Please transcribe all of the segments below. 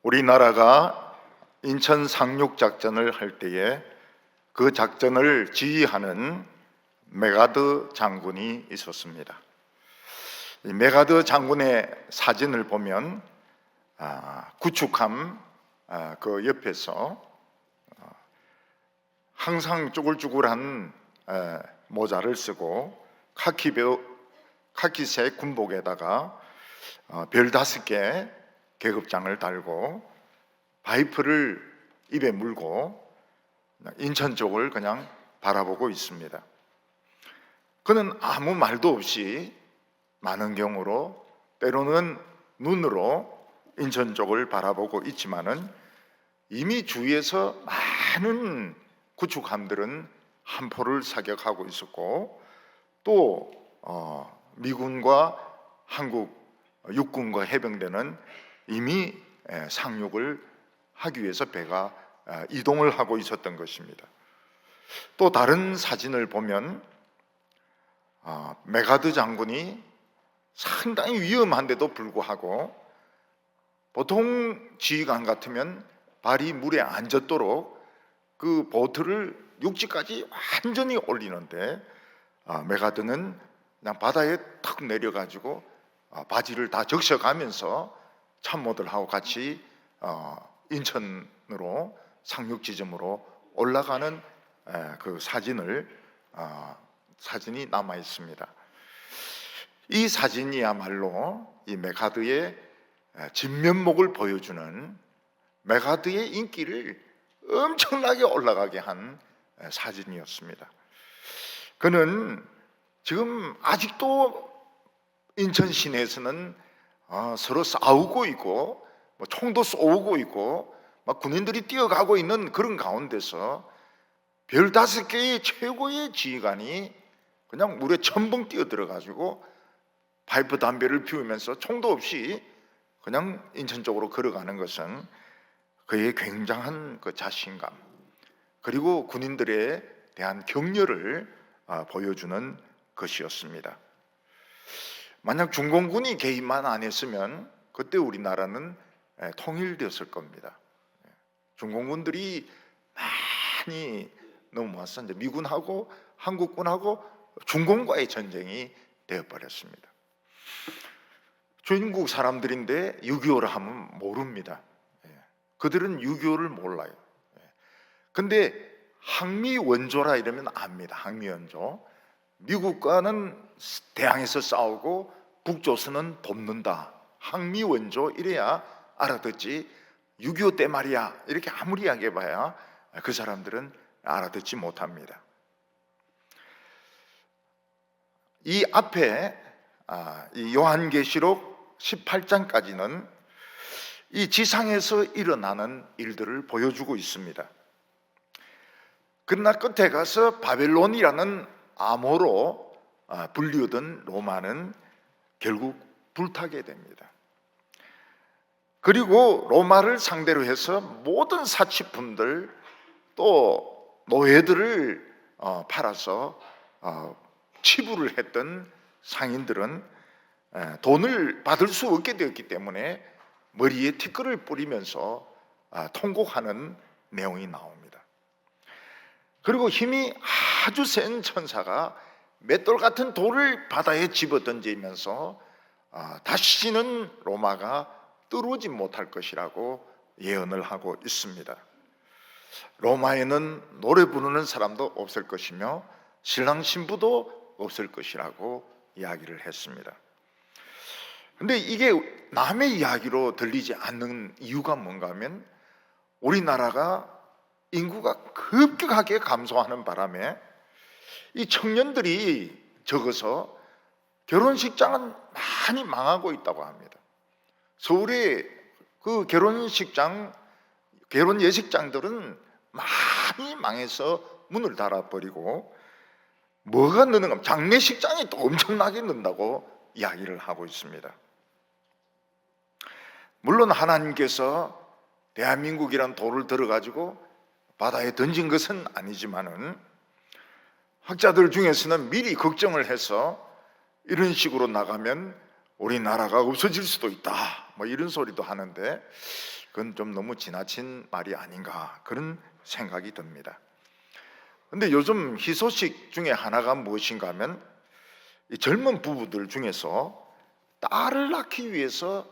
우리나라가 인천 상륙작전을 할 때에 그 작전을 지휘하는 메가드 장군이 있었습니다. 이 메가드 장군의 사진을 보면 구축함 그 옆에서 항상 쭈글쭈글한 모자를 쓰고 카키색 군복에다가 별 5개 계급장을 달고 파이프를 입에 물고 인천 쪽을 그냥 바라보고 있습니다. 그는 아무 말도 없이 많은 경우로 때로는 눈으로 인천 쪽을 바라보고 있지만은 이미 주위에서 많은 구축함들은 함포를 사격하고 있었고 또 미군과 한국 육군과 해병대는 이미 상륙을 하기 위해서 배가 이동을 하고 있었던 것입니다. 또 다른 사진을 보면 메가드 장군이 상당히 위험한데도 불구하고 보통 지휘관 같으면 발이 물에 안 젖도록 그 보트를 육지까지 완전히 올리는데 메가드는 그냥 바다에 탁 내려가지고 바지를 다 적셔가면서 참모들하고 같이 인천으로 상륙 지점으로 올라가는 그 사진이 남아 있습니다. 이 사진이야말로 이 메가드의 진면목을 보여주는 메가드의 인기를 엄청나게 올라가게 한 사진이었습니다. 그는 지금 아직도 인천 시내에서는 서로 싸우고 있고 총도 쏘고 있고 막 군인들이 뛰어가고 있는 그런 가운데서 별 5개의 최고의 지휘관이 그냥 물에 첨벙 뛰어들어가지고 파이프 담배를 피우면서 총도 없이 그냥 인천 쪽으로 걸어가는 것은 그의 굉장한 그 자신감 그리고 군인들에 대한 격려를 보여주는 것이었습니다. 만약 중공군이 개입만 안 했으면 그때 우리나라는 통일되었을 겁니다. 중공군들이 많이 넘어와서 이제 미군하고 한국군하고 중공과의 전쟁이 되어버렸습니다. 중국 사람들인데 6.25를 하면 모릅니다. 그들은 6.25를 몰라요. 근데 항미원조라 이러면 압니다. 항미원조. 미국과는 대항해서 싸우고 북조선은 돕는다. 항미원조 이래야 알아듣지 6.25 때 말이야 이렇게 아무리 이야기해봐야 그 사람들은 알아듣지 못합니다. 이 앞에 이 요한계시록 18장까지는 이 지상에서 일어나는 일들을 보여주고 있습니다. 그러나 끝에 가서 바벨론이라는 암호로 불리우던 로마는 결국 불타게 됩니다. 그리고 로마를 상대로 해서 모든 사치품들 또 노예들을 팔아서 치부를 했던 상인들은 돈을 받을 수 없게 되었기 때문에 머리에 티끌을 뿌리면서 통곡하는 내용이 나옵니다. 그리고 힘이 아주 센 천사가 맷돌 같은 돌을 바다에 집어던지면서 다시는 로마가 뜨르지 못할 것이라고 예언을 하고 있습니다. 로마에는 노래 부르는 사람도 없을 것이며 신랑 신부도 없을 것이라고 이야기를 했습니다. 근데 이게 남의 이야기로 들리지 않는 이유가 뭔가 하면 우리나라가 인구가 급격하게 감소하는 바람에 이 청년들이 적어서 결혼식장은 많이 망하고 있다고 합니다. 서울의 그 결혼 예식장들은 많이 망해서 문을 닫아버리고 뭐가 느는가 하면 장례식장이 또 엄청나게 는다고 이야기를 하고 있습니다. 물론 하나님께서 대한민국이란 돌을 들어가지고 바다에 던진 것은 아니지만은 학자들 중에서는 미리 걱정을 해서 이런 식으로 나가면 우리나라가 없어질 수도 있다, 뭐 이런 소리도 하는데 그건 좀 너무 지나친 말이 아닌가 그런 생각이 듭니다. 근데 요즘 희소식 중에 하나가 무엇인가 하면 이 젊은 부부들 중에서 딸을 낳기 위해서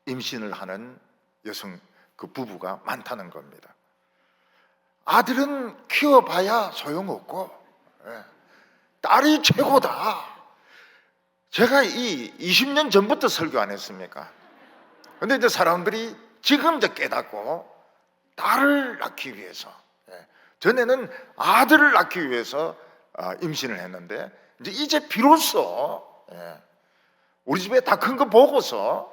임신을 하는 여성 그 부부가 많다는 겁니다. 아들은 키워봐야 소용없고 딸이 최고다. 제가 이 20년 전부터 설교 안 했습니까? 근데 이제 사람들이 지금 이제 깨닫고 딸을 낳기 위해서, 전에는 아들을 낳기 위해서 임신을 했는데 이제 비로소 우리 집에 다 큰 거 보고서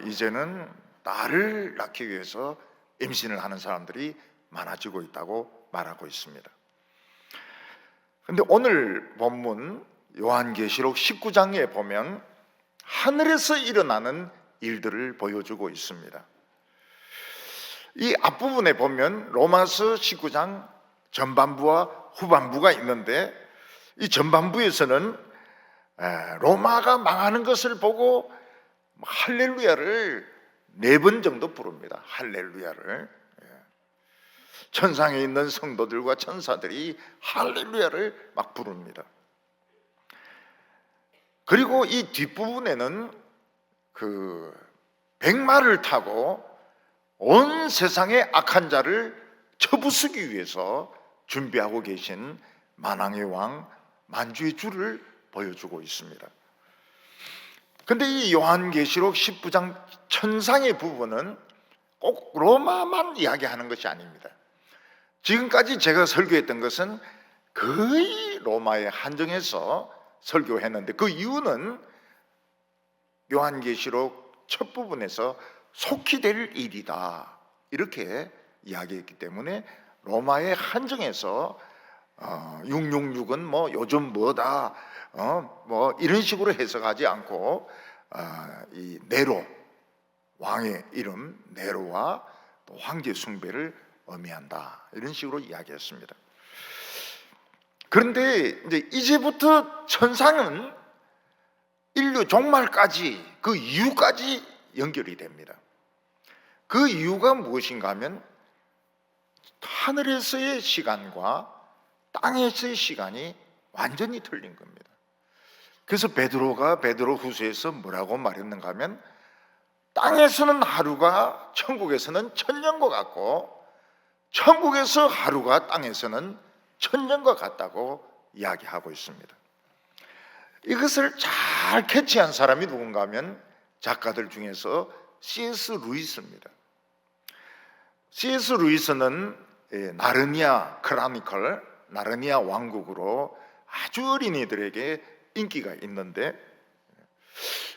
이제는 딸을 낳기 위해서 임신을 하는 사람들이 많아지고 있다고 말하고 있습니다. 근데 오늘 본문 요한계시록 19장에 보면 하늘에서 일어나는 일들을 보여주고 있습니다. 이 앞부분에 보면 로마서 19장 전반부와 후반부가 있는데 이 전반부에서는 로마가 망하는 것을 보고 할렐루야를 4번 정도 부릅니다. 할렐루야를. 천상에 있는 성도들과 천사들이 할렐루야를 막 부릅니다. 그리고 이 뒷부분에는 그 백마를 타고 온 세상의 악한 자를 쳐부수기 위해서 준비하고 계신 만왕의 왕 만주의 주를 보여주고 있습니다. 근데 이 요한계시록 19장 천상의 부분은 꼭 로마만 이야기하는 것이 아닙니다. 지금까지 제가 설교했던 것은 거의 로마에 한정해서 설교했는데 그 이유는 요한계시록 첫 부분에서 속히 될 일이다 이렇게 이야기했기 때문에 로마에 한정해서 666은 뭐 요즘 뭐다 뭐 이런 식으로 해석하지 않고 이 네로 왕의 이름 네로와 또 황제 숭배를 의미한다 이런 식으로 이야기했습니다. 그런데 이제부터 천상은 인류 종말까지 그 이유까지 연결이 됩니다. 그 이유가 무엇인가 하면 하늘에서의 시간과 땅에서의 시간이 완전히 틀린 겁니다. 그래서 베드로가 베드로후서에서 뭐라고 말했는가 하면 땅에서는 하루가 천국에서는 1000년과 같고 천국에서 하루가 땅에서는 1000년과 같다고 이야기하고 있습니다. 이것을 잘 캐치한 사람이 누군가 하면 작가들 중에서 C.S. 루이스입니다. C.S. 루이스는 나르니아 크로니클, 나르니아 왕국으로 아주 어린이들에게 인기가 있는데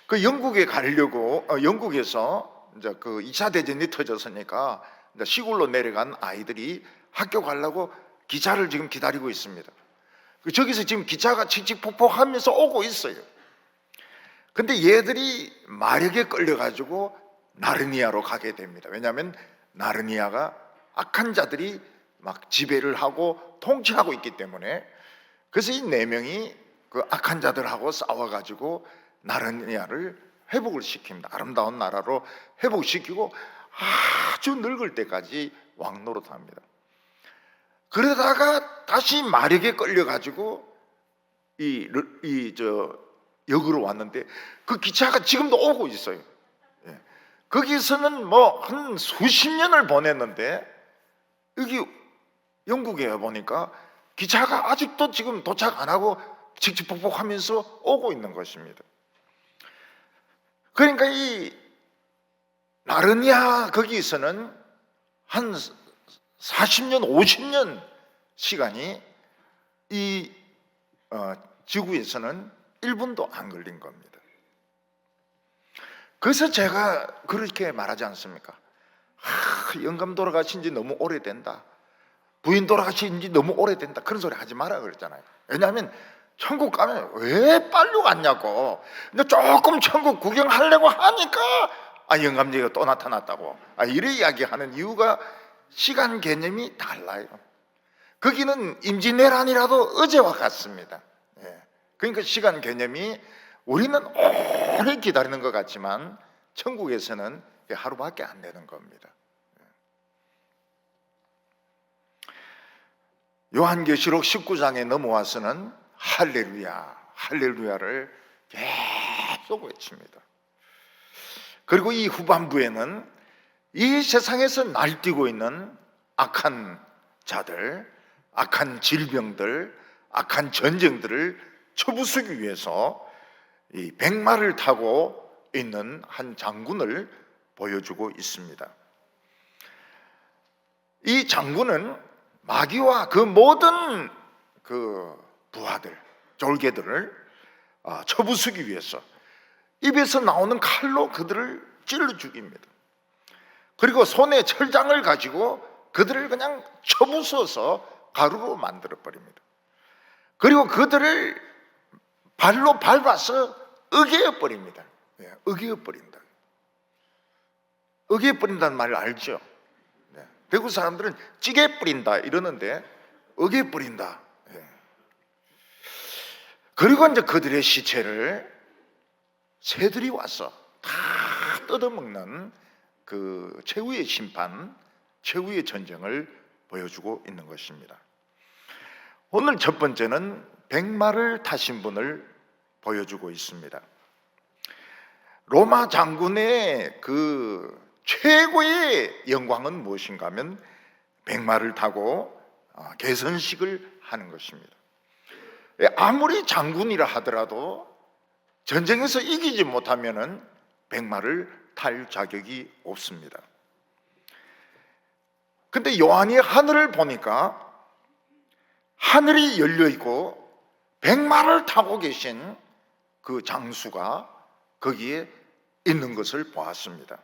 그 영국에 가려고 영국에서 이제 그 2차 대전이 터졌으니까 이제 시골로 내려간 아이들이 학교 가려고 기차를 지금 기다리고 있습니다. 저기서 지금 기차가 칙칙폭폭하면서 오고 있어요. 근데 얘들이 마력에 끌려가지고 나르니아로 가게 됩니다. 왜냐하면 나르니아가 악한 자들이 막 지배를 하고 통치하고 있기 때문에. 그래서 이 4명이 그 악한 자들하고 싸워가지고 나르니아를 회복을 시킵니다. 아름다운 나라로 회복시키고 아주 늙을 때까지 왕 노릇합니다. 그러다가 다시 마력에 끌려가지고 역으로 왔는데 그 기차가 지금도 오고 있어요. 거기서는 뭐 한 수십 년을 보냈는데 여기 영국에 보니까 기차가 아직도 지금 도착 안 하고 칙칙폭폭하면서 오고 있는 것입니다. 그러니까 이 나르니아 거기서는 한 40년, 50년 시간이 이 지구에서는 1분도 안 걸린 겁니다. 그래서 제가 그렇게 말하지 않습니까? 영감 돌아가신 지 너무 오래된다. 부인 돌아가신 지 너무 오래된다. 그런 소리 하지 마라 그랬잖아요. 왜냐하면 천국 가면 왜 빨리 갔냐고. 근데 조금 천국 구경하려고 하니까 영감제가 또 나타났다고. 이래 이야기하는 이유가 시간 개념이 달라요. 거기는 임진왜란이라도 어제와 같습니다. 그러니까 시간 개념이 우리는 오래 기다리는 것 같지만 천국에서는 하루밖에 안 되는 겁니다. 요한계시록 19장에 넘어와서는 할렐루야, 할렐루야를 계속 외칩니다. 그리고 이 후반부에는 이 세상에서 날뛰고 있는 악한 자들, 악한 질병들, 악한 전쟁들을 쳐부수기 위해서 이 백마를 타고 있는 한 장군을 보여주고 있습니다. 이 장군은 마귀와 그 모든 그 부하들, 졸개들을 쳐부수기 위해서 입에서 나오는 칼로 그들을 찔러 죽입니다. 그리고 손에 철장을 가지고 그들을 그냥 쳐부숴서 가루로 만들어 버립니다. 그리고 그들을 발로 밟아서 어겨여 버립니다. 어겨여 버린다. 어겨여 버린다는 말 알죠? 대구 사람들은 찌개 뿌린다 이러는데 어겨여 버린다. 그리고 이제 그들의 시체를 새들이 와서 다 뜯어먹는 그 최후의 심판, 최후의 전쟁을 보여주고 있는 것입니다. 오늘 첫 번째는 백마를 타신 분을 보여주고 있습니다. 로마 장군의 그 최고의 영광은 무엇인가 하면 백마를 타고 개선식을 하는 것입니다. 아무리 장군이라 하더라도 전쟁에서 이기지 못하면은 백마를 탈 자격이 없습니다. 근데 요한이 하늘을 보니까 하늘이 열려 있고 백마를 타고 계신 그 장수가 거기에 있는 것을 보았습니다.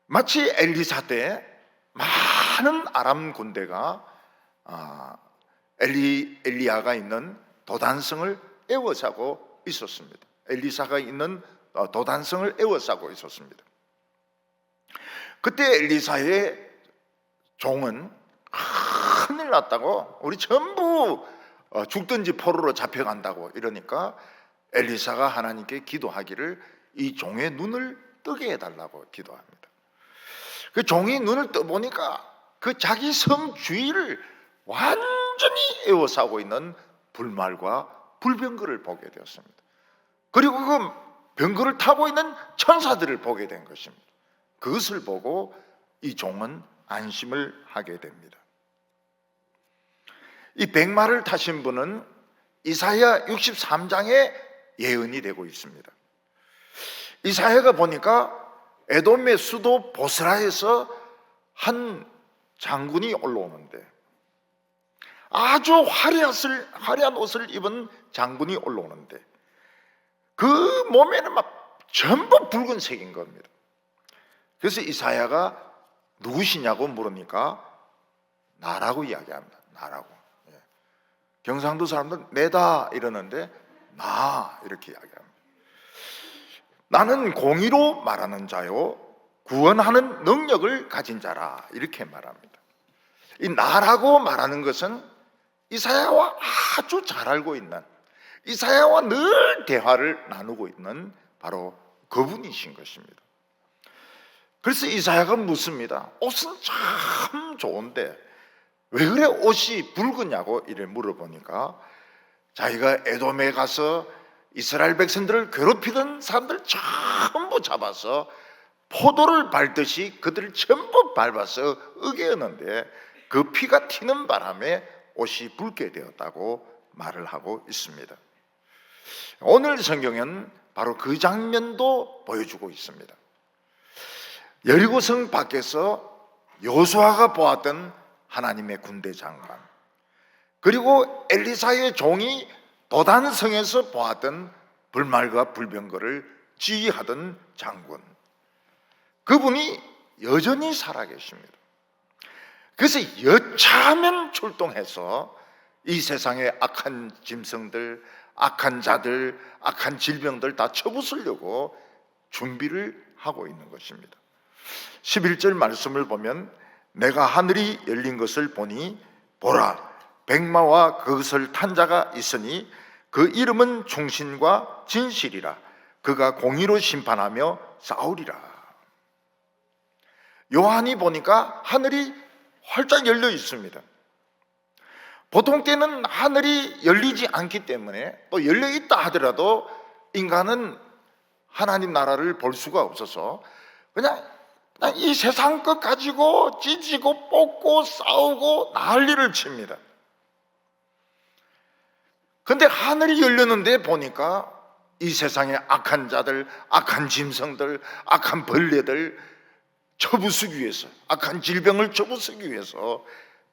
마치 엘리사 때 많은 아람 군대가 엘리야가 있는 도단성을 에워싸고 있었습니다. 엘리사가 있는 도단성을 에워싸고 있었습니다. 그때 엘리사의 종은 큰일 났다고, 우리 전부 죽든지 포로로 잡혀간다고 이러니까 엘리사가 하나님께 기도하기를 이 종의 눈을 뜨게 해달라고 기도합니다. 그 종이 눈을 떠보니까 그 자기 성 주위를 완전히 에워싸고 있는 불말과 불병거를 보게 되었습니다. 그리고 그 병거를 타고 있는 천사들을 보게 된 것입니다. 그것을 보고 이 종은 안심을 하게 됩니다. 이 백마를 타신 분은 이사야 63장의 예언이 되고 있습니다. 이사야가 보니까 에돔의 수도 보스라에서 한 장군이 올라오는데 아주 화려한 옷을 입은 장군이 올라오는데 그 몸에는 막 전부 붉은색인 겁니다. 그래서 이사야가 누구시냐고 물으니까 나라고 이야기합니다. 나라고. 경상도 사람들은 내다 이러는데 나 이렇게 이야기합니다. 나는 공의로 말하는 자요 구원하는 능력을 가진 자라 이렇게 말합니다. 이 나라고 말하는 것은 이사야와 아주 잘 알고 있는, 이사야와 늘 대화를 나누고 있는 바로 그분이신 것입니다. 그래서 이사야가 묻습니다. 옷은 참 좋은데 왜 그래 옷이 붉으냐고 이래 물어보니까 자기가 에돔에 가서 이스라엘 백성들을 괴롭히던 사람들 전부 잡아서 포도를 밟듯이 그들을 전부 밟아서 어겼는데 그 피가 튀는 바람에 옷이 붉게 되었다고 말을 하고 있습니다. 오늘 성경은 바로 그 장면도 보여주고 있습니다. 여리고성 밖에서 여호수아가 보았던 하나님의 군대 장관, 그리고 엘리사의 종이 도단성에서 보았던 불말과 불병거를 지휘하던 장군, 그분이 여전히 살아계십니다. 그래서 여차하면 출동해서 이 세상의 악한 짐승들, 악한 자들, 악한 질병들 다 쳐부수려고 준비를 하고 있는 것입니다. 11절 말씀을 보면 내가 하늘이 열린 것을 보니 보라 백마와 그것을 탄 자가 있으니 그 이름은 충신과 진실이라. 그가 공의로 심판하며 싸우리라. 요한이 보니까 하늘이 활짝 열려 있습니다. 보통 때는 하늘이 열리지 않기 때문에, 또 열려 있다 하더라도 인간은 하나님 나라를 볼 수가 없어서 그냥 이 세상 것 가지고 찢고 뽑고 싸우고 난리를 칩니다. 근데 하늘이 열렸는데 보니까 이 세상의 악한 자들, 악한 짐승들, 악한 벌레들 쳐부수기 위해서, 악한 질병을 쳐부수기 위해서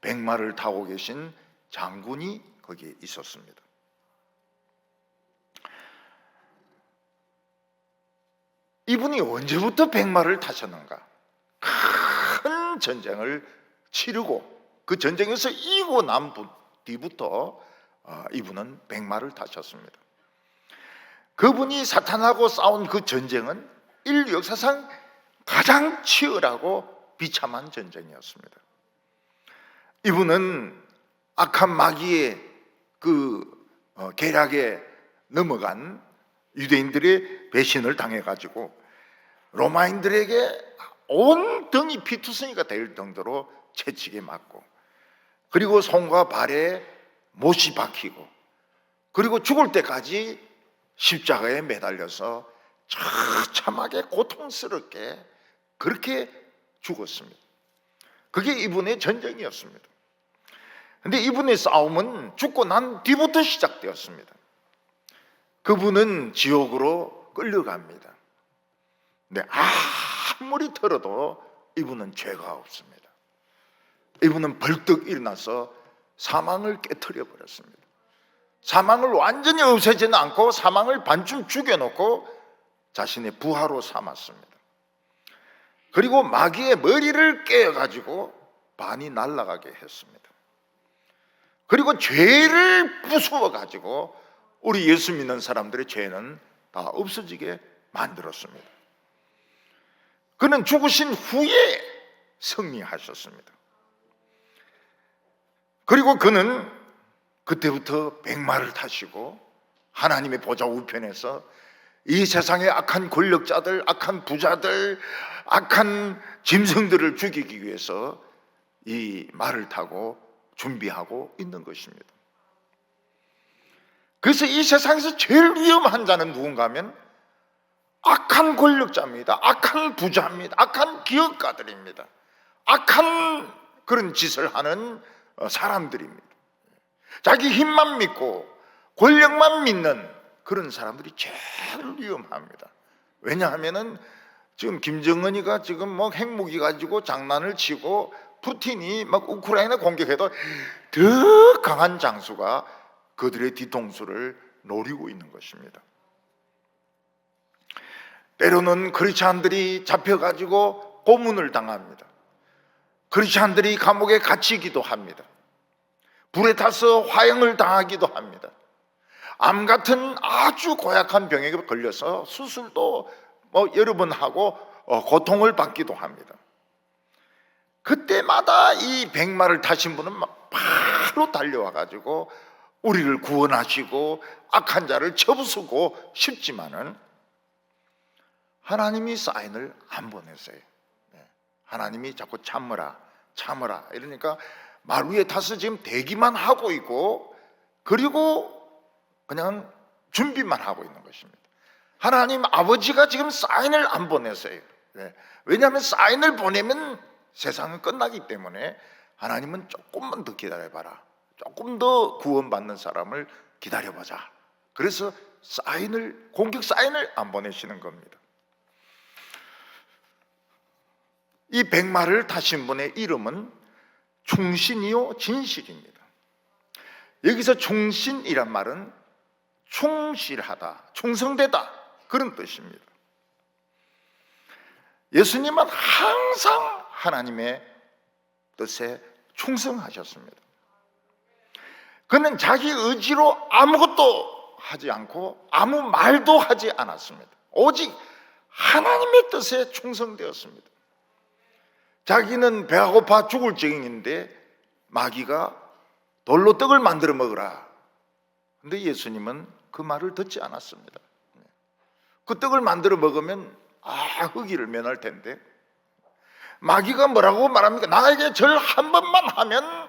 백마를 타고 계신 장군이 거기에 있었습니다. 이분이 언제부터 백마를 타셨는가? 큰 전쟁을 치르고 그 전쟁에서 이기고 난 뒤부터 이분은 백마를 타셨습니다. 그분이 사탄하고 싸운 그 전쟁은 인류 역사상 가장 치열하고 비참한 전쟁이었습니다. 이분은 악한 마귀의 그 계략에 넘어간 유대인들의 배신을 당해가지고 로마인들에게 온 등이 피투성이가 될 정도로 채찍에 맞고, 그리고 손과 발에 못이 박히고, 그리고 죽을 때까지 십자가에 매달려서 처참하게 고통스럽게 그렇게 죽었습니다. 그게 이분의 전쟁이었습니다. 근데 이분의 싸움은 죽고 난 뒤부터 시작되었습니다. 그분은 지옥으로 끌려갑니다. 근데 아무리 들어도 이분은 죄가 없습니다. 이분은 벌떡 일어나서 사망을 깨트려 버렸습니다. 사망을 완전히 없애지는 않고 사망을 반쯤 죽여놓고 자신의 부하로 삼았습니다. 그리고 마귀의 머리를 깨어가지고 반이 날아가게 했습니다. 그리고 죄를 부수어가지고 우리 예수 믿는 사람들의 죄는 다 없어지게 만들었습니다. 그는 죽으신 후에 승리하셨습니다. 그리고 그는 그때부터 백마를 타시고 하나님의 보좌 우편에서 이 세상의 악한 권력자들, 악한 부자들, 악한 짐승들을 죽이기 위해서 이 말을 타고 준비하고 있는 것입니다. 그래서 이 세상에서 제일 위험한 자는 누군가 하면 악한 권력자입니다. 악한 부자입니다. 악한 기업가들입니다. 악한 그런 짓을 하는 사람들입니다. 자기 힘만 믿고 권력만 믿는 그런 사람들이 제일 위험합니다. 왜냐하면은 지금 김정은이가 지금 뭐 핵무기 가지고 장난을 치고 푸틴이 막 우크라이나 공격해도 더 강한 장수가 그들의 뒤통수를 노리고 있는 것입니다. 때로는 크리스찬들이 잡혀가지고 고문을 당합니다. 크리스찬들이 감옥에 갇히기도 합니다. 불에 타서 화형을 당하기도 합니다. 암 같은 아주 고약한 병에 걸려서 수술도 뭐 여러 번 하고 고통을 받기도 합니다. 그때마다 이 백마를 타신 분은 막 바로 달려와 가지고 우리를 구원하시고 악한 자를 쳐부수고 싶지만은 하나님이 사인을 안 보냈어요. 하나님이 자꾸 참으라 참으라 이러니까 말 위에 타서 지금 대기만 하고 있고, 그리고 그냥 준비만 하고 있는 것입니다. 하나님 아버지가 지금 사인을 안 보냈어요. 왜냐하면 사인을 보내면 세상은 끝나기 때문에 하나님은 조금만 더 기다려봐라, 조금 더 구원받는 사람을 기다려보자. 그래서 사인을, 공격 사인을 안 보내시는 겁니다. 이 백마를 타신 분의 이름은 충신이요 진실입니다. 여기서 충신이란 말은 충실하다, 충성되다 그런 뜻입니다. 예수님은 항상 하나님의 뜻에 충성하셨습니다. 그는 자기 의지로 아무것도 하지 않고 아무 말도 하지 않았습니다. 오직 하나님의 뜻에 충성되었습니다. 자기는 배가 고파 죽을 지경인데 마귀가 돌로 떡을 만들어 먹으라. 근데 예수님은 그 말을 듣지 않았습니다. 그 떡을 만들어 먹으면 흑의를 면할 텐데, 마귀가 뭐라고 말합니까? 나에게 절 한 번만 하면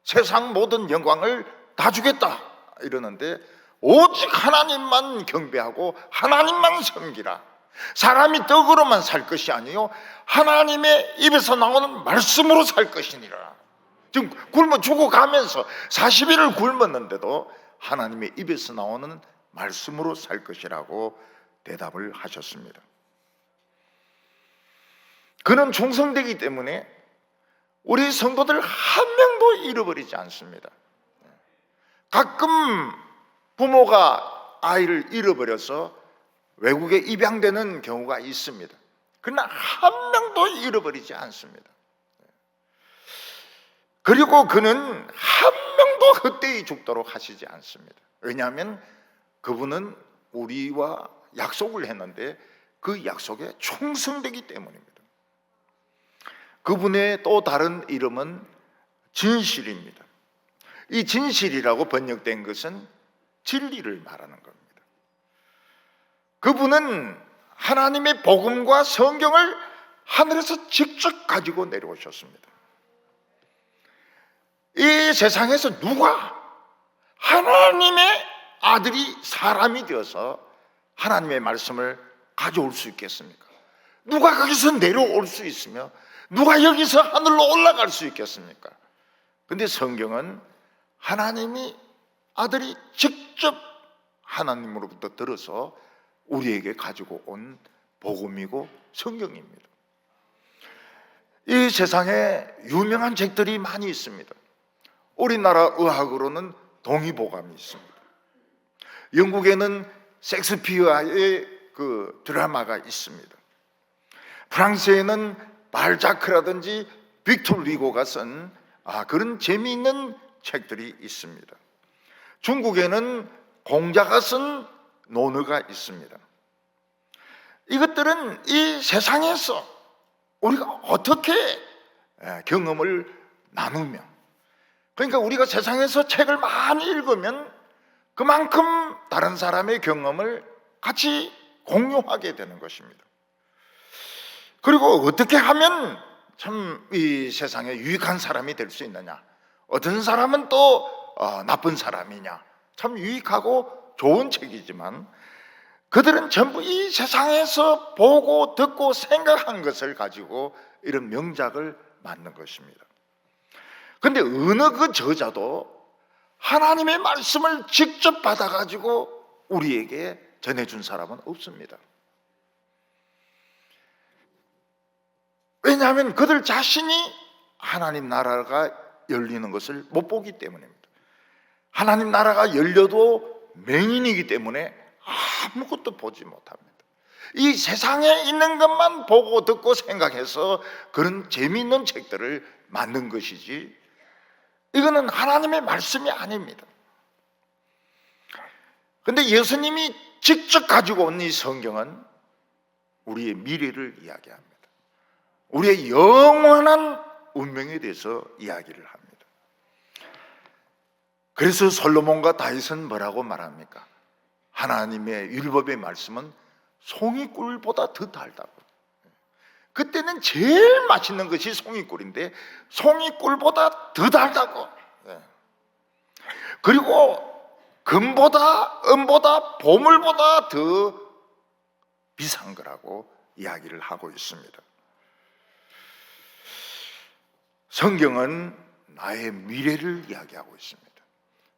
세상 모든 영광을 다 주겠다 이러는데, 오직 하나님만 경배하고 하나님만 섬기라. 사람이 떡으로만 살 것이 아니요 하나님의 입에서 나오는 말씀으로 살 것이니라. 지금 굶어 죽어가면서 40일을 굶었는데도 하나님의 입에서 나오는 말씀으로 살 것이라고 대답을 하셨습니다. 그는 충성되기 때문에 우리 성도들 한 명도 잃어버리지 않습니다. 가끔 부모가 아이를 잃어버려서 외국에 입양되는 경우가 있습니다. 그러나 한 명도 잃어버리지 않습니다. 그리고 그는 한 명도 헛되이 죽도록 하시지 않습니다. 왜냐하면 그분은 우리와 약속을 했는데 그 약속에 충성되기 때문입니다. 그분의 또 다른 이름은 진실입니다. 이 진실이라고 번역된 것은 진리를 말하는 겁니다. 그분은 하나님의 복음과 성경을 하늘에서 직접 가지고 내려오셨습니다. 이 세상에서 누가 하나님의 아들이 사람이 되어서 하나님의 말씀을 가져올 수 있겠습니까? 누가 거기서 내려올 수 있으며 누가 여기서 하늘로 올라갈 수 있겠습니까? 근데 성경은 하나님이 아들이 직접 하나님으로부터 들어서 우리에게 가지고 온 복음이고 성경입니다. 이 세상에 유명한 책들이 많이 있습니다. 우리나라 의학으로는 동의보감이 있습니다. 영국에는 섹스피어의 그 드라마가 있습니다. 프랑스에는 발자크라든지 빅토르 리고가 쓴 그런 재미있는 책들이 있습니다. 중국에는 공자가 쓴 논어가 있습니다. 이것들은 이 세상에서 우리가 어떻게 경험을 나누며, 그러니까 우리가 세상에서 책을 많이 읽으면 그만큼 다른 사람의 경험을 같이 공유하게 되는 것입니다. 그리고 어떻게 하면 참 이 세상에 유익한 사람이 될 수 있느냐, 어떤 사람은 또 나쁜 사람이냐, 참 유익하고 좋은 책이지만 그들은 전부 이 세상에서 보고 듣고 생각한 것을 가지고 이런 명작을 만든 것입니다. 그런데 어느 그 저자도 하나님의 말씀을 직접 받아가지고 우리에게 전해준 사람은 없습니다. 왜냐하면 그들 자신이 하나님 나라가 열리는 것을 못 보기 때문입니다. 하나님 나라가 열려도 맹인이기 때문에 아무것도 보지 못합니다. 이 세상에 있는 것만 보고 듣고 생각해서 그런 재미있는 책들을 만든 것이지, 이거는 하나님의 말씀이 아닙니다. 그런데 예수님이 직접 가지고 온 이 성경은 우리의 미래를 이야기합니다. 우리의 영원한 운명에 대해서 이야기를 합니다. 그래서 솔로몬과 다윗은 뭐라고 말합니까? 하나님의 율법의 말씀은 송이꿀보다 더 달다고. 그때는 제일 맛있는 것이 송이꿀인데 송이꿀보다 더 달다고. 그리고 금보다 은보다 보물보다 더 비싼 거라고 이야기를 하고 있습니다. 성경은 나의 미래를 이야기하고 있습니다.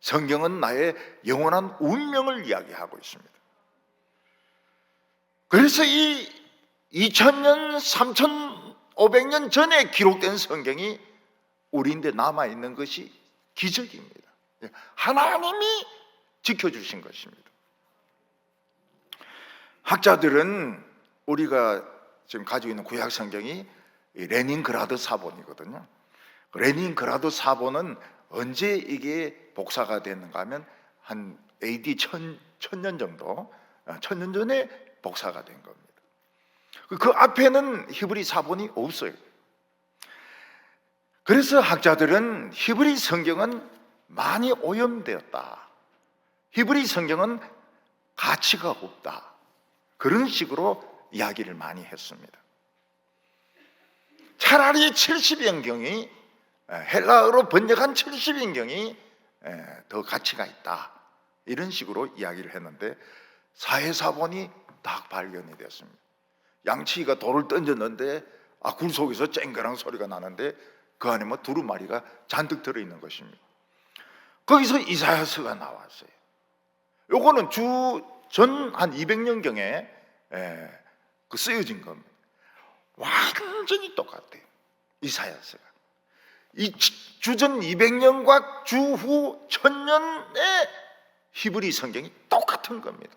성경은 나의 영원한 운명을 이야기하고 있습니다. 그래서 이 2000년, 3500년 전에 기록된 성경이 우리인데 남아있는 것이 기적입니다. 하나님이 지켜주신 것입니다. 학자들은 우리가 지금 가지고 있는 구약 성경이 레닌그라드 사본이거든요. 레닌그라드 사본은 언제 이게 복사가 됐는가 하면 한 AD 1000년 정도, 1000년 전에 복사가 된 겁니다. 그 앞에는 히브리 사본이 없어요. 그래서 학자들은 히브리 성경은 많이 오염되었다. 히브리 성경은 가치가 없다. 그런 식으로 이야기를 많이 했습니다. 차라리 70인경이 헬라어로 번역한 70인경이 더 가치가 있다. 이런 식으로 이야기를 했는데 사회사본이 딱 발견이 되었습니다. 양치기가 돌을 던졌는데 굴 속에서 쨍그랑 소리가 나는데 그 안에 뭐 두루마리가 잔뜩 들어있는 것입니다. 거기서 이사야서가 나왔어요. 요거는 전 한 200년경에 쓰여진 겁니다. 완전히 똑같아요. 이사야서가 이 주전 200년과 주후 1000년의 히브리 성경이 똑같은 겁니다.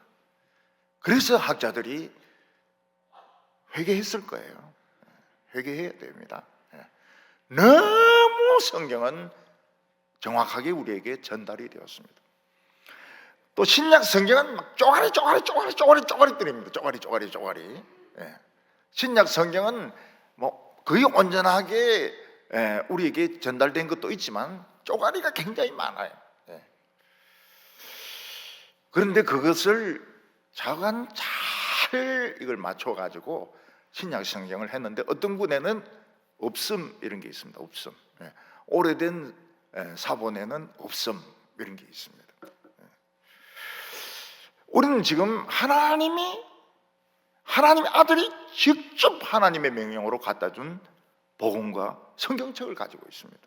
그래서 학자들이 회개했을 거예요. 회개해야 됩니다. 너무 성경은 정확하게 우리에게 전달이 되었습니다. 또 신약 성경은 막 쪼가리 때립니다. 쪼가리. 신약 성경은 뭐 거의 온전하게 우리에게 전달된 것도 있지만 쪼가리가 굉장히 많아요. 그런데 그것을 자관 잘 이걸 맞춰가지고 신약 성경을 했는데 어떤 군에는 없음 이런 게 있습니다. 없음. 오래된 사본에는 없음 이런 게 있습니다. 우리는 지금 하나님의 아들이 직접 하나님의 명령으로 갖다 준 복음과 성경책을 가지고 있습니다.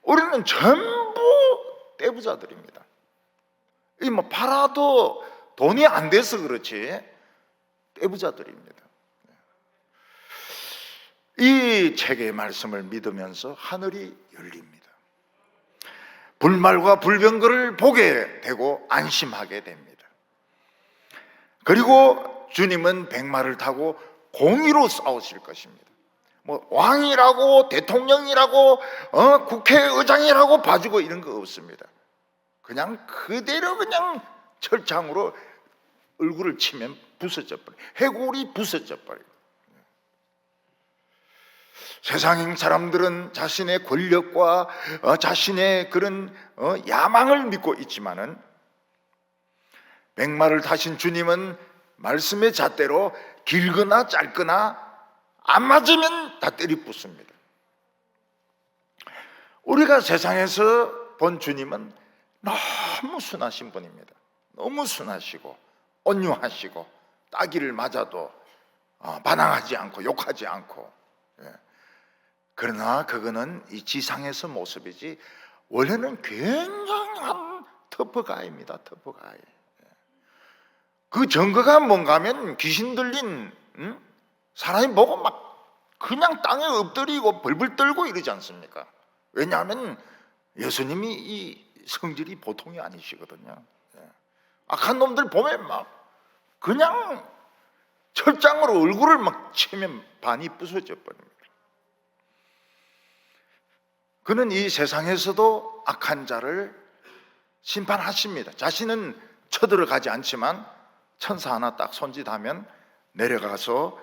우리는 전부 떼부자들입니다. 이 뭐 팔아도 돈이 안 돼서 그렇지 떼부자들입니다. 이 책의 말씀을 믿으면서 하늘이 열립니다. 불말과 불병거를 보게 되고 안심하게 됩니다. 그리고 주님은 백마를 타고 공의로 싸우실 것입니다. 뭐 왕이라고 대통령이라고 국회의장이라고 봐주고 이런 거 없습니다. 그냥 그대로 그냥 철창으로 얼굴을 치면 부서져 버려요. 해골이 부서져 버려요. 세상 사람들은 자신의 권력과 자신의 그런 야망을 믿고 있지만은 백마를 타신 주님은 말씀의 잣대로 길거나 짧거나 안 맞으면 다 때리붓습니다. 우리가 세상에서 본 주님은 너무 순하신 분입니다. 너무 순하시고 온유하시고 따귀를 맞아도 반항하지 않고 욕하지 않고. 그러나 그거는 이 지상에서 모습이지 원래는 굉장한 터프가이입니다. 터프가이. 그 증거가 뭔가 하면 귀신 들린 사람이 보고 막 그냥 땅에 엎드리고 벌벌 떨고 이러지 않습니까? 왜냐하면 예수님이 이 성질이 보통이 아니시거든요. 악한 놈들 보면 막 그냥 철장으로 얼굴을 막 치면 반이 부서져 버립니다. 그는 이 세상에서도 악한 자를 심판하십니다. 자신은 쳐들어가지 않지만 천사 하나 딱 손짓하면 내려가서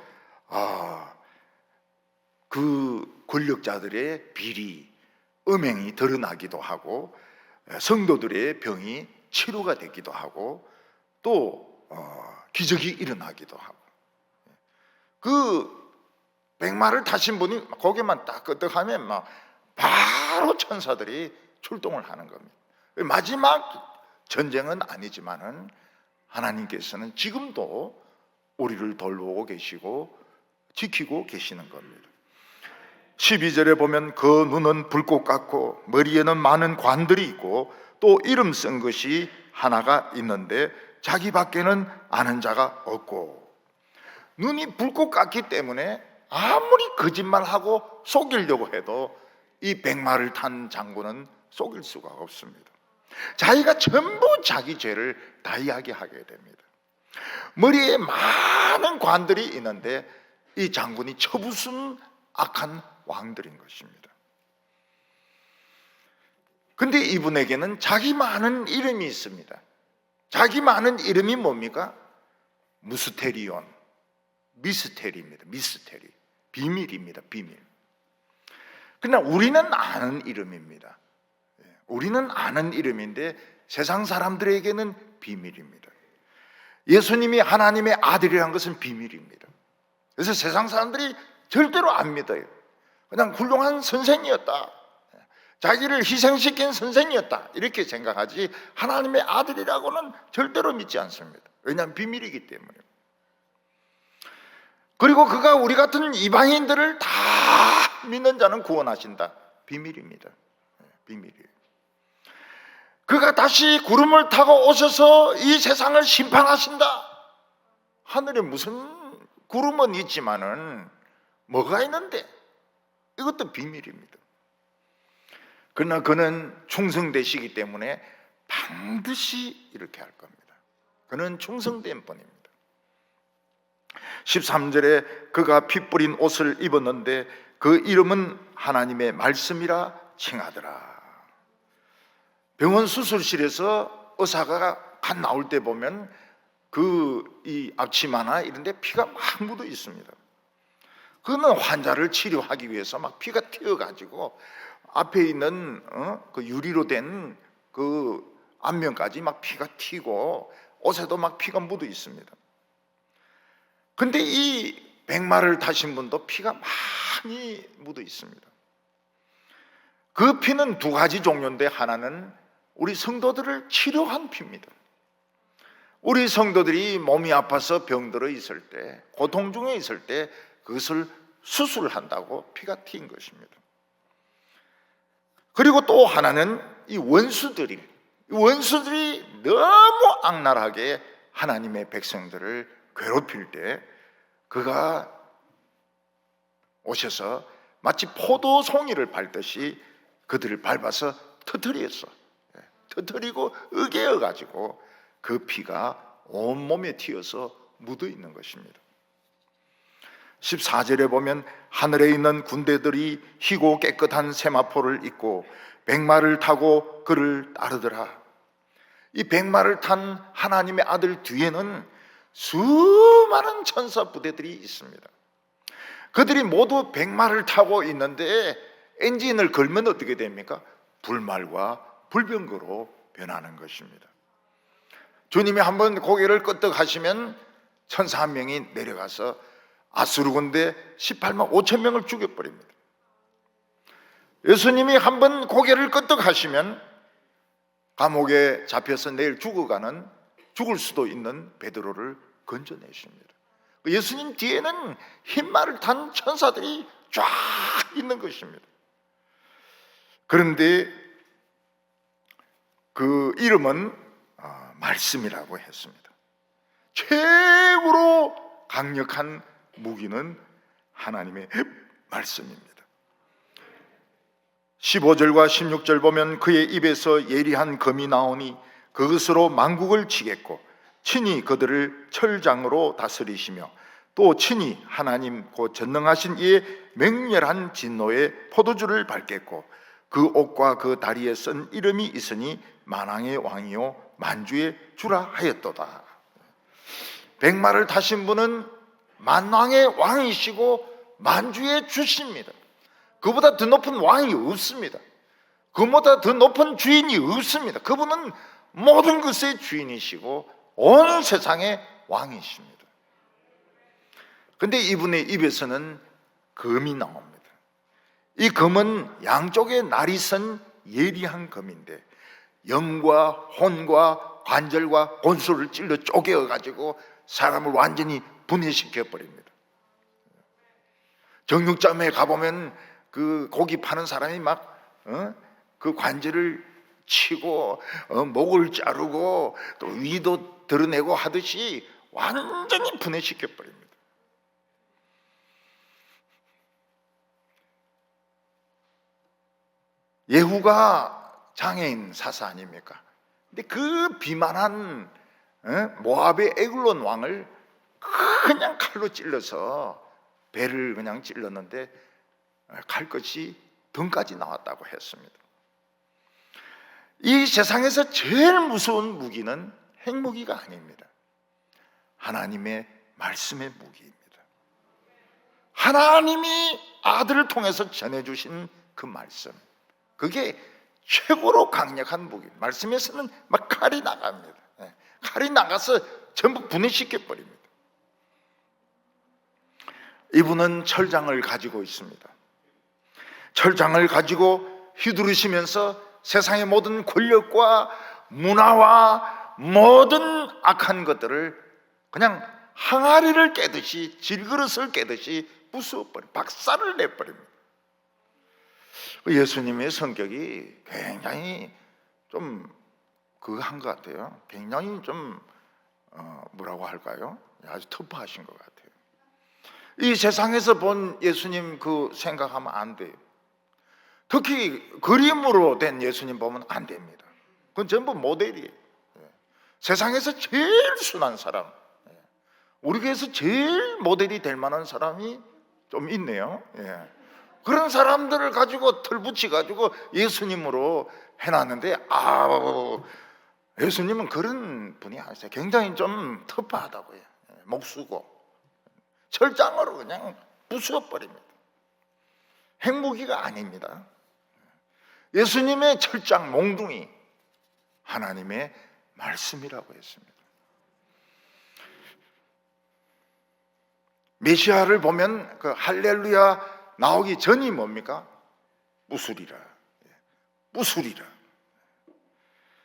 그 권력자들의 비리, 음행이 드러나기도 하고 성도들의 병이 치료가 되기도 하고 또 기적이 일어나기도 하고 그 백마를 타신 분이 고개만 딱 끄덕하면 막 바로 천사들이 출동을 하는 겁니다. 마지막 전쟁은 아니지만은 하나님께서는 지금도 우리를 돌보고 계시고 지키고 계시는 겁니다. 12절에 보면 그 눈은 불꽃 같고 머리에는 많은 관들이 있고 또 이름 쓴 것이 하나가 있는데 자기 밖에는 아는 자가 없고. 눈이 불꽃 같기 때문에 아무리 거짓말하고 속이려고 해도 이 백마를 탄 장군은 속일 수가 없습니다. 자기가 전부 자기 죄를 다 이야기하게 됩니다. 머리에 많은 관들이 있는데 이 장군이 처부순 악한 왕들인 것입니다. 근데 이분에게는 자기 많은 이름이 있습니다. 자기 많은 이름이 뭡니까? 무스테리온, 미스테리입니다. 미스테리, 비밀입니다. 비밀. 그러나 우리는 아는 이름입니다. 우리는 아는 이름인데 세상 사람들에게는 비밀입니다. 예수님이 하나님의 아들이라는 것은 비밀입니다. 그래서 세상 사람들이 절대로 안 믿어요. 그냥 훌륭한 선생이었다, 자기를 희생시킨 선생이었다, 이렇게 생각하지 하나님의 아들이라고는 절대로 믿지 않습니다. 왜냐하면 비밀이기 때문에. 그리고 그가 우리 같은 이방인들을 다 믿는 자는 구원하신다. 비밀입니다. 비밀이에요. 그가 다시 구름을 타고 오셔서 이 세상을 심판하신다. 하늘에 무슨 구름은 있지만은 뭐가 있는데, 이것도 비밀입니다. 그러나 그는 충성되시기 때문에 반드시 이렇게 할 겁니다. 그는 충성된 분입니다. 13절에 그가 피 뿌린 옷을 입었는데 그 이름은 하나님의 말씀이라 칭하더라. 병원 수술실에서 의사가 갓 나올 때 보면 이 앞치마나 이런 데 피가 막 묻어 있습니다. 그거는 환자를 치료하기 위해서 막 피가 튀어가지고 앞에 있는 그 유리로 된 그 앞면까지 막 피가 튀고 옷에도 막 피가 묻어 있습니다. 근데 이 백마를 타신 분도 피가 많이 묻어 있습니다. 그 피는 두 가지 종류인데, 하나는 우리 성도들을 치료한 피입니다. 우리 성도들이 몸이 아파서 병들어 있을 때, 고통 중에 있을 때 그것을 수술한다고 피가 튄 것입니다. 그리고 또 하나는 이 원수들이 너무 악랄하게 하나님의 백성들을 괴롭힐 때 그가 오셔서 마치 포도송이를 밟듯이 그들을 밟아서 터뜨리고 으개어 가지고 그 피가 온몸에 튀어서 묻어 있는 것입니다. 14절에 보면 하늘에 있는 군대들이 희고 깨끗한 세마포를 입고 백마를 타고 그를 따르더라. 이 백마를 탄 하나님의 아들 뒤에는 수많은 천사 부대들이 있습니다. 그들이 모두 백마를 타고 있는데 엔진을 걸면 어떻게 됩니까? 불말과 불병거로 변하는 것입니다. 주님이 한번 고개를 끄덕 하시면 천사 한 명이 내려가서 아수르 군대 18만 5천 명을 죽여버립니다. 예수님이 한번 고개를 끄덕 하시면 감옥에 잡혀서 내일 죽을 수도 있는 베드로를 건져내십니다. 예수님 뒤에는 흰말을 탄 천사들이 쫙 있는 것입니다. 그런데 그 이름은 말씀이라고 했습니다. 최고로 강력한 무기는 하나님의 말씀입니다. 15절과 16절 보면 그의 입에서 예리한 검이 나오니 그것으로 만국을 치겠고 친히 그들을 철장으로 다스리시며 또 친히 하나님 곧 전능하신 이의 맹렬한 진노의 포도주를 밟겠고 그 옷과 그 다리에 쓴 이름이 있으니 만왕의 왕이요 만주의 주라 하였도다. 백마를 타신 분은 만왕의 왕이시고 만주의 주십니다. 그보다 더 높은 왕이 없습니다. 그보다 더 높은 주인이 없습니다. 그분은 모든 것의 주인이시고 온 세상의 왕이십니다. 그런데 이분의 입에서는 검이 나옵니다. 이 검은 양쪽에 날이 선 예리한 검인데 영과 혼과 관절과 본소를 찔러 쪼개어 가지고 사람을 완전히 분해시켜 버립니다. 정육점에 가보면 그 고기 파는 사람이 막 그 관절을 치고 목을 자르고 또 위도 드러내고 하듯이 완전히 분해시켜 버립니다. 예후가 장애인 사사 아닙니까? 근데 그 비만한 모압의 에글론 왕을 그냥 칼로 찔러서 배를 그냥 찔렀는데 칼끝이 등까지 나왔다고 했습니다. 이 세상에서 제일 무서운 무기는 핵무기가 아닙니다. 하나님의 말씀의 무기입니다. 하나님이 아들을 통해서 전해주신 그 말씀, 그게 최고로 강력한 무기. 말씀에서는 막 칼이 나갑니다. 칼이 나가서 전부 분해시켜 버립니다. 이분은 철장을 가지고 있습니다. 철장을 가지고 휘두르시면서 세상의 모든 권력과 문화와 모든 악한 것들을 그냥 항아리를 깨듯이, 질그릇을 깨듯이 부숴버려, 박살을 내버립니다. 예수님의 성격이 굉장히 좀 그거 것 같아요. 굉장히 좀 뭐라고 할까요? 아주 터프하신 것 같아요. 이 세상에서 본 예수님 그 생각하면 안 돼요. 특히 그림으로 된 예수님 보면 안 됩니다. 그건 전부 모델이에요. 세상에서 제일 순한 사람, 우리 교회에서 제일 모델이 될 만한 사람이 좀 있네요. 그런 사람들을 가지고 털붙여가지고 예수님으로 해놨는데, 예수님은 그런 분이 아니세요. 굉장히 좀 터프하다고요. 목수고 철장으로 그냥 부숴버립니다. 핵무기가 아닙니다. 예수님의 철장 몽둥이 하나님의 말씀이라고 했습니다. 메시아를 보면 그 할렐루야 나오기 전이 뭡니까? 부수리라, 부수리라,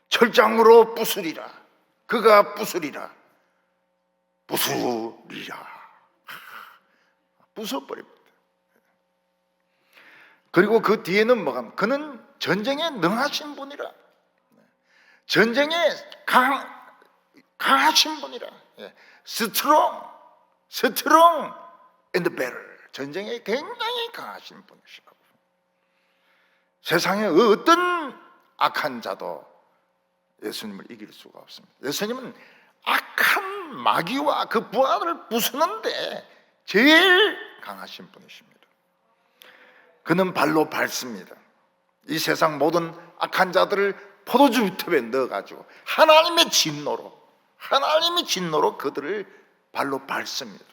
철장으로 부수리라, 그가 부수리라, 부수리라, 부숴버립니다. 그리고 그 뒤에는 뭐가? 그는 전쟁에 능하신 분이라, 전쟁에 강하신 분이라, 스트롱 in the battle, 전쟁에 굉장히 강하신 분이시라고. 세상에 어떤 악한 자도 예수님을 이길 수가 없습니다. 예수님은 악한 마귀와 그 부하를 부수는데 제일 강하신 분이십니다. 그는 발로 밟습니다. 이 세상 모든 악한 자들을 포도주 톱에 넣어가지고 하나님의 진노로 그들을 발로 밟습니다.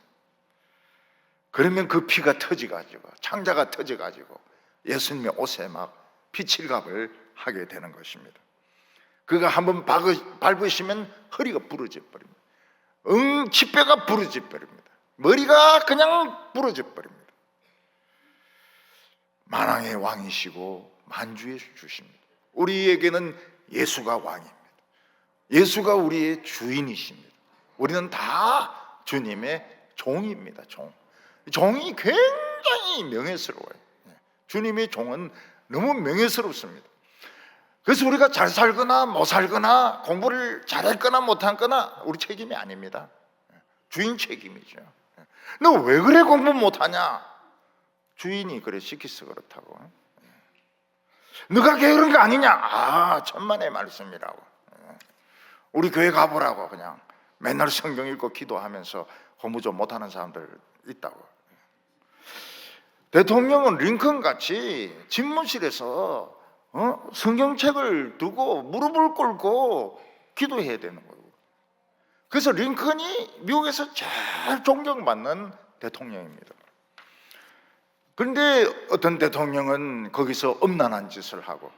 그러면 그 피가 터져가지고, 창자가 터져가지고 예수님의 옷에 막 피칠갑을 하게 되는 것입니다. 그가 한번 밟으시면 허리가 부러져 버립니다. 치뼈가 부러져 버립니다. 머리가 그냥 부러져 버립니다. 만왕의 왕이시고 만주의 주십니다. 우리에게는 예수가 왕입니다. 예수가 우리의 주인이십니다. 우리는 다 주님의 종입니다. 종이 굉장히 명예스러워요. 주님의 종은 너무 명예스럽습니다. 그래서 우리가 잘 살거나 못 살거나 공부를 잘했거나 못했거나 우리 책임이 아닙니다. 주인 책임이죠. 너 왜 그래 공부 못하냐? 주인이 그래 시켜서 그렇다고. 너가 게으른 거 아니냐? 천만의 말씀이라고. 우리 교회 가보라고. 그냥 맨날 성경 읽고 기도하면서 공부 좀 못하는 사람들 있다고. 대통령은 링컨같이 집무실에서 성경책을 두고 무릎을 꿇고 기도해야 되는 거예요. 그래서 링컨이 미국에서 제일 존경받는 대통령입니다. 그런데 어떤 대통령은 거기서 엄난한 짓을 하고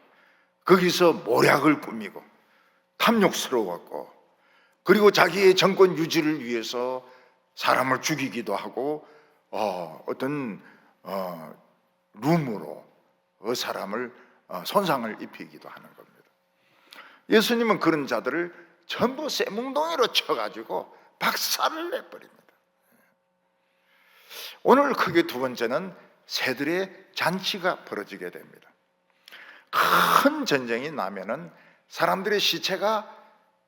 거기서 모략을 꾸미고 탐욕스러웠고, 그리고 자기의 정권 유지를 위해서 사람을 죽이기도 하고 어떤 룸으로 그 사람을 손상을 입히기도 하는 겁니다. 예수님은 그런 자들을 전부 쇠뭉덩이로 쳐가지고 박살을 내버립니다. 오늘 크게 두 번째는 새들의 잔치가 벌어지게 됩니다. 큰 전쟁이 나면은 사람들의 시체가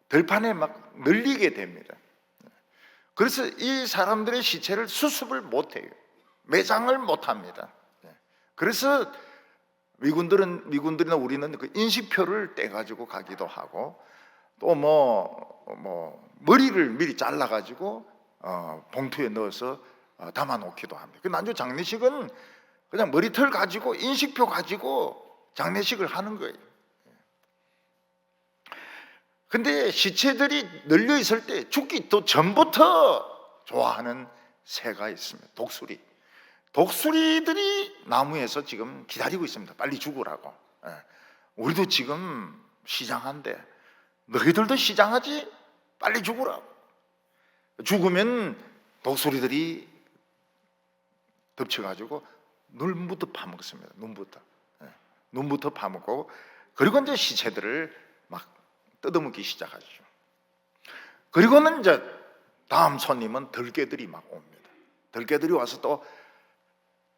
들판에 막 널리게 됩니다. 그래서 이 사람들의 시체를 수습을 못해요. 매장을 못합니다. 그래서 미군들이나 우리는 그 인식표를 떼가지고 가기도 하고, 또 머리를 미리 잘라가지고 봉투에 넣어서 담아놓기도 합니다. 그 난조 장례식은 그냥 머리털 가지고 인식표 가지고 장례식을 하는 거예요. 근데 시체들이 널려 있을 때 죽기 또 전부터 좋아하는 새가 있습니다. 독수리들이 나무에서 지금 기다리고 있습니다. 빨리 죽으라고. 우리도 지금 시장한데 너희들도 시장하지? 빨리 죽으라고. 죽으면 독수리들이 덮쳐가지고 눈부터 파먹습니다. 눈부터 파먹고, 그리고 이제 시체들을 막 뜯어먹기 시작하죠. 그리고는 이제 다음 손님은 들개들이 막 옵니다. 들개들이 와서 또,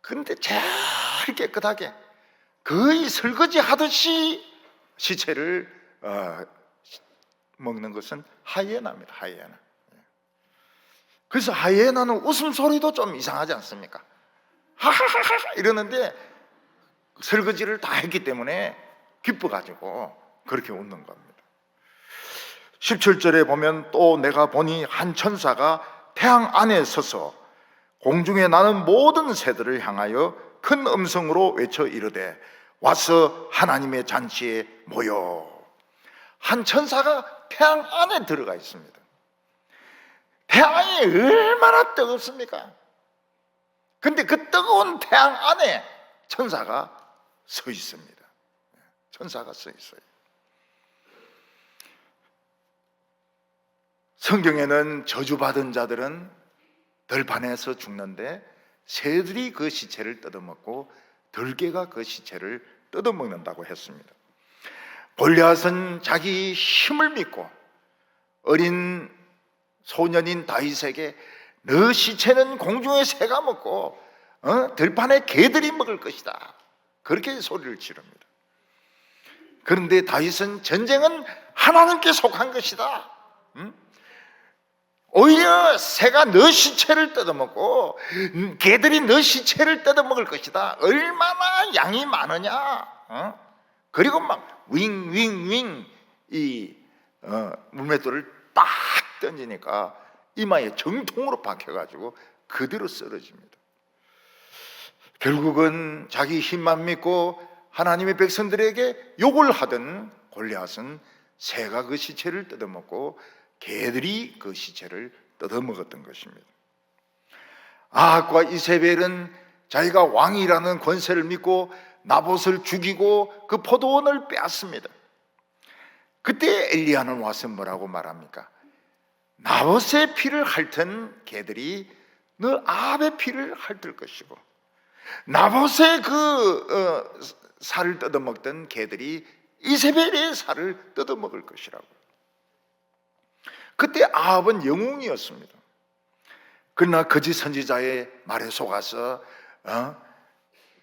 근데 제일 깨끗하게 거의 설거지 하듯이 시체를 먹는 것은 하이에나입니다. 하이에나. 그래서 하이에나는 웃음소리도 좀 이상하지 않습니까? 하하하하 이러는데 설거지를 다 했기 때문에 기뻐가지고 그렇게 웃는 겁니다. 17절에 보면 또 내가 보니 한 천사가 태양 안에 서서 공중에 나는 모든 새들을 향하여 큰 음성으로 외쳐 이르되 와서 하나님의 잔치에 모여. 한 천사가 태양 안에 들어가 있습니다. 태양이 얼마나 뜨겁습니까? 근데 그 뜨거운 태양 안에 천사가 서 있습니다. 천사가 서 있어요. 성경에는 저주받은 자들은 들판에서 죽는데 새들이 그 시체를 뜯어먹고 들개가 그 시체를 뜯어먹는다고 했습니다. 골리앗은 자기 힘을 믿고 어린 소년인 다윗에게 너 시체는 공중의 새가 먹고 들판에 개들이 먹을 것이다, 그렇게 소리를 지릅니다. 그런데 다윗은 전쟁은 하나님께 속한 것이다, 오히려 새가 너 시체를 뜯어먹고 개들이 너 시체를 뜯어먹을 것이다, 얼마나 양이 많으냐, 그리고 막 윙윙윙 이 물맷돌을 딱 던지니까 이마에 정통으로 박혀가지고 그대로 쓰러집니다. 결국은 자기 힘만 믿고 하나님의 백성들에게 욕을 하던 골리앗은 새가 그 시체를 뜯어먹고 개들이 그 시체를 뜯어먹었던 것입니다. 아합과 이세벨은 자기가 왕이라는 권세를 믿고 나봇을 죽이고 그 포도원을 빼앗습니다. 그때 엘리야는 와서 뭐라고 말합니까? 나봇의 피를 핥은 개들이 너 아합의 피를 핥을 것이고 나봇의 살을 뜯어먹던 개들이 이세벨의 살을 뜯어먹을 것이라고. 그때 아합은 영웅이었습니다. 그러나 거짓 선지자의 말에 속아서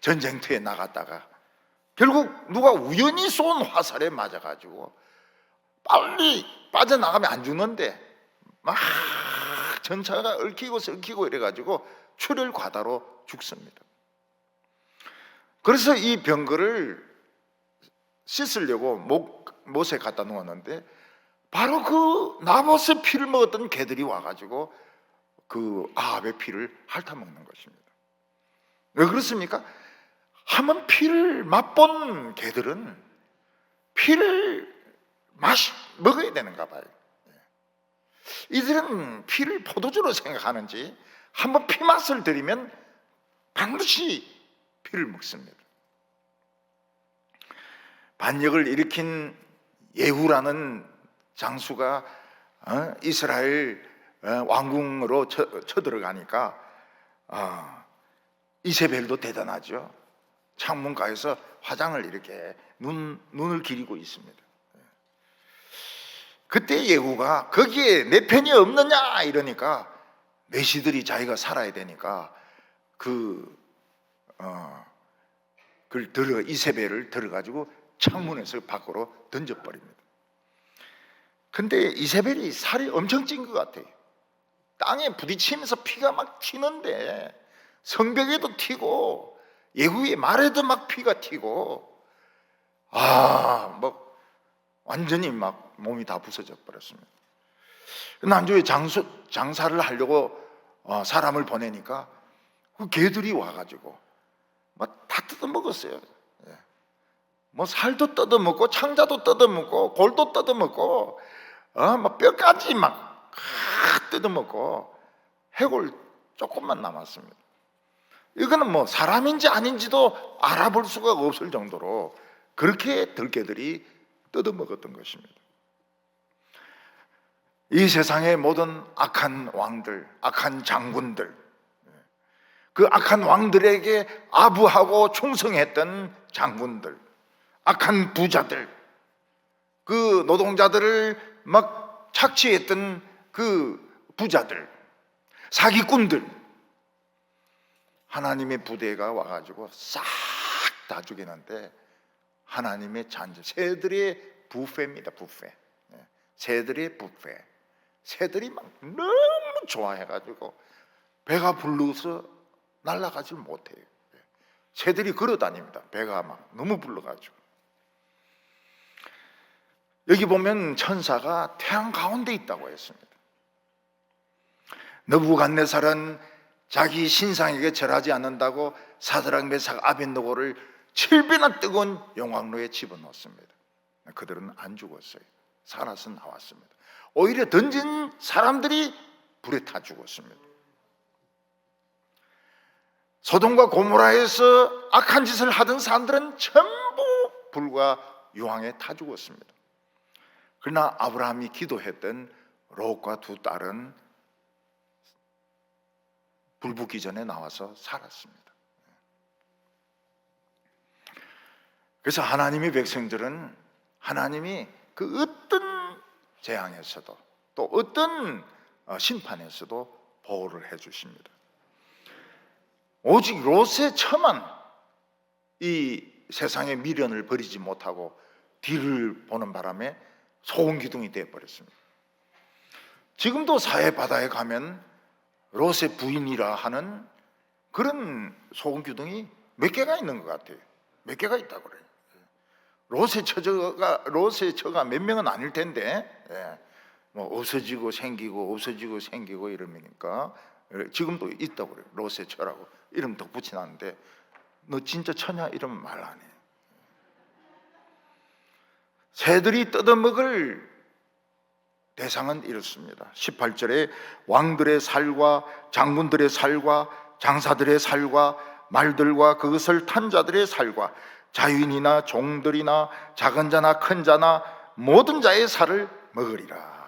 전쟁터에 나갔다가 결국 누가 우연히 쏜 화살에 맞아가지고 빨리 빠져나가면 안 죽는데 막 전차가 얽히고 설키고 이래가지고 출혈 과다로 죽습니다. 그래서 이 병거를 씻으려고 못에 갖다 놓았는데 바로 그 나봇의 피를 먹었던 개들이 와가지고 그 아합의 피를 핥아먹는 것입니다. 왜 그렇습니까? 한번 피를 맛본 개들은 피를 먹어야 되는가 봐요. 이들은 피를 포도주로 생각하는지 한번 피 맛을 들이면 반드시 피를 먹습니다. 반역을 일으킨 예후라는 장수가 이스라엘 왕궁으로 쳐들어가니까 이세벨도 대단하죠. 창문가에서 화장을 이렇게 눈을 기리고 있습니다. 그때 예후가 거기에 내 편이 없느냐 이러니까 내시들이 자기가 살아야 되니까 이세벨을 들어가지고 창문에서 밖으로 던져버립니다. 근데 이세벨이 살이 엄청 찐 것 같아요. 땅에 부딪히면서 피가 막 튀는데 성벽에도 튀고 예후의 말에도 막 피가 튀고 뭐 완전히 막 몸이 다 부서져 버렸습니다. 나중에 장사를 하려고 사람을 보내니까 그 개들이 와가지고 막 다 뜯어먹었어요. 뭐 살도 뜯어먹고 창자도 뜯어먹고 골도 뜯어먹고 막 뼈까지 막 뜯어먹고 해골 조금만 남았습니다. 이거는 뭐 사람인지 아닌지도 알아볼 수가 없을 정도로 그렇게 들개들이 뜯어먹었던 것입니다. 이 세상의 모든 악한 왕들, 악한 장군들, 그 악한 왕들에게 아부하고 충성했던 장군들, 악한 부자들, 그 노동자들을 막 착취했던 그 부자들, 사기꾼들, 하나님의 부대가 와가지고 싹 다 죽이는데, 하나님의 잔재, 새들의 뷔페입니다. 뷔페. 새들의 뷔페. 새들이 막 너무 좋아해가지고 배가 불러서 날아가질 못해요. 새들이 걸어다닙니다. 배가 막 너무 불러가지고. 여기 보면 천사가 태양 가운데 있다고 했습니다. 느부갓네살은 자기 신상에게 절하지 않는다고 사드락, 메삭, 아벳느고를 7배나 뜨거운 용광로에 집어넣었습니다. 그들은 안 죽었어요. 살아서 나왔습니다. 오히려 던진 사람들이 불에 타 죽었습니다. 소돔과 고모라에서 악한 짓을 하던 사람들은 전부 불과 유황에 타 죽었습니다. 그러나 아브라함이 기도했던 롯과 두 딸은 불 붙기 전에 나와서 살았습니다. 그래서 하나님의 백성들은 하나님이 그 어떤 재앙에서도 또 어떤 심판에서도 보호를 해주십니다. 오직 롯의 처만 이 세상의 미련을 버리지 못하고 뒤를 보는 바람에 소금기둥이 되어버렸습니다. 지금도 사해 바다에 가면 롯의 부인이라 하는 그런 소금기둥이 몇 개가 있는 것 같아요. 몇 개가 있다고 그래요. 롯의 처가 몇 명은 아닐 텐데, 뭐 없어지고 생기고 없어지고 생기고 이러니까 지금도 있다고 그래요. 롯의 처라고 이름 덧붙여놨는데, 너 진짜 처냐 이러면 말 안 해요. 새들이 뜯어먹을 대상은 이렇습니다. 18절에 왕들의 살과 장군들의 살과 장사들의 살과 말들과 그것을 탄 자들의 살과 자유인이나 종들이나 작은 자나 큰 자나 모든 자의 살을 먹으리라.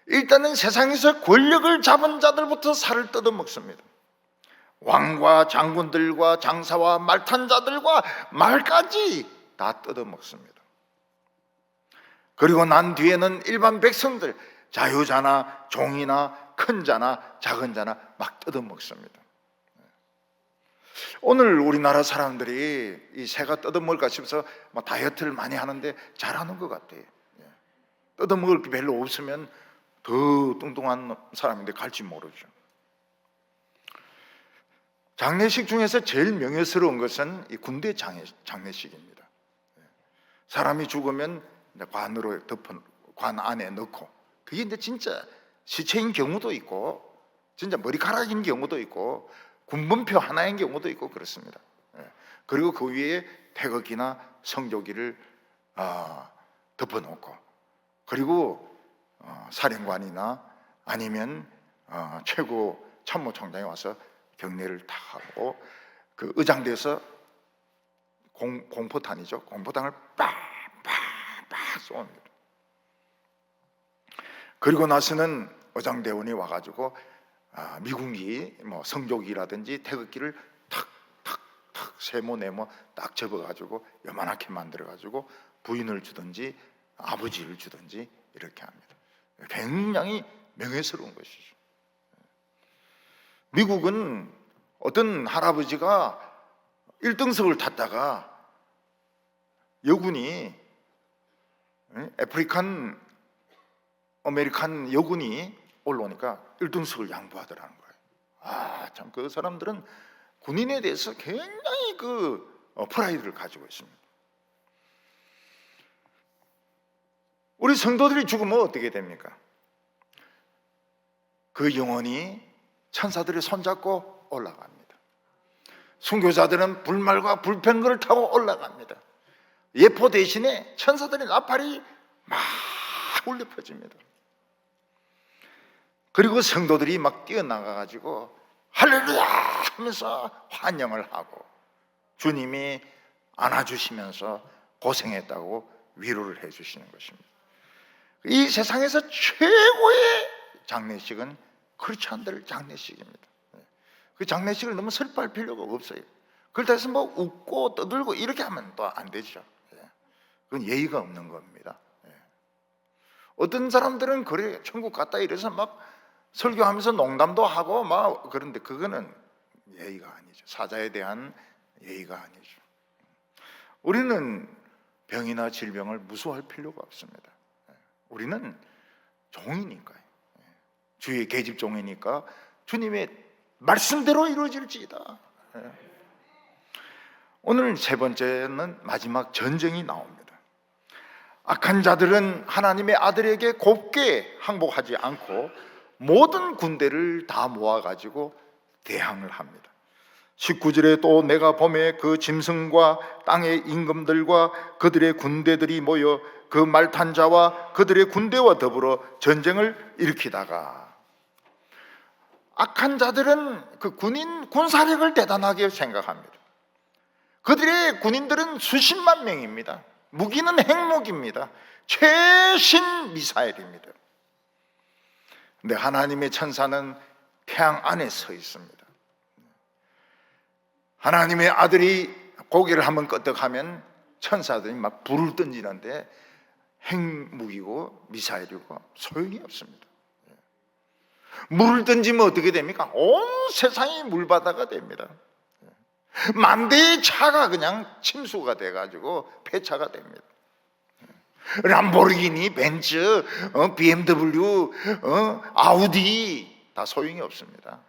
일단은 세상에서 권력을 잡은 자들부터 살을 뜯어먹습니다. 왕과 장군들과 장사와 말 탄 자들과 말까지 다 뜯어먹습니다. 그리고 난 뒤에는 일반 백성들, 자유자나 종이나 큰 자나 작은 자나 막 뜯어먹습니다. 오늘 우리나라 사람들이 이 새가 뜯어먹을까 싶어서 다이어트를 많이 하는데 잘하는 것 같아요. 뜯어먹을 게 별로 없으면 더 뚱뚱한 사람인데 갈지 모르죠. 장례식 중에서 제일 명예스러운 것은 이 군대 장례식입니다. 사람이 죽으면 관으로 관 안에 넣고, 그게 이제 진짜 시체인 경우도 있고 진짜 머리카락인 경우도 있고 군번표 하나인 경우도 있고 그렇습니다. 그리고 그 위에 태극기나 성조기를 덮어놓고, 그리고 사령관이나 아니면 최고 참모총장이 와서 경례를 다 하고, 그 의장대에서 공포탄이죠. 공포탄을 빡빡 쏩니다. 그리고 나서는 의장대원이 와가지고 미군기 성조기라든지 태극기를 탁탁탁 세모 네모 딱 접어가지고 요만하게 만들어가지고 부인을 주든지 아버지를 주든지 이렇게 합니다. 굉장히 명예스러운 것이죠. 미국은 어떤 할아버지가 1등석을 탔다가 여군이, 아프리칸 아메리칸 여군이 올라오니까 1등석을 양보하더라는 거예요. 참 그 사람들은 군인에 대해서 굉장히 프라이드를 가지고 있습니다. 우리 성도들이 죽으면 어떻게 됩니까? 그 영혼이 천사들이 손잡고 올라갑니다. 순교자들은 불말과 불평거를 타고 올라갑니다. 예포 대신에 천사들의 나팔이 막 울려 퍼집니다. 그리고 성도들이 막 뛰어나가가지고 할렐루야 하면서 환영을 하고 주님이 안아주시면서 고생했다고 위로를 해주시는 것입니다. 이 세상에서 최고의 장례식은 크리스찬들 장례식입니다. 그 장례식을 너무 슬퍼할 필요가 없어요. 그렇다 해서 뭐 웃고 떠들고 이렇게 하면 또 안 되죠. 그건 예의가 없는 겁니다. 어떤 사람들은 그래 천국 갔다 이래서 막 설교하면서 농담도 하고 막 그런데 그거는 예의가 아니죠. 사자에 대한 예의가 아니죠. 우리는 병이나 질병을 무서워할 필요가 없습니다. 우리는 종이니까요. 주의 계집 종이니까 주님의 말씀대로 이루어질지이다. 오늘 세 번째는 마지막 전쟁이 나옵니다. 악한 자들은 하나님의 아들에게 곱게 항복하지 않고 모든 군대를 다 모아가지고 대항을 합니다. 19절에 또 내가 보매 그 짐승과 땅의 임금들과 그들의 군대들이 모여 그 말탄 자와 그들의 군대와 더불어 전쟁을 일으키다가, 악한 자들은 그 군사력을 대단하게 생각합니다. 그들의 군인들은 수십만 명입니다. 무기는 핵무기입니다. 최신 미사일입니다. 근데 하나님의 천사는 태양 안에 서 있습니다. 하나님의 아들이 고개를 한번 끄덕하면 천사들이 막 불을 던지는데 핵무기고 미사일이고 소용이 없습니다. 물을 던지면 어떻게 됩니까? 온 세상이 물바다가 됩니다. 만 대의 차가 그냥 침수가 돼가지고 폐차가 됩니다. 람보르기니, 벤츠, BMW, 아우디 다 소용이 없습니다.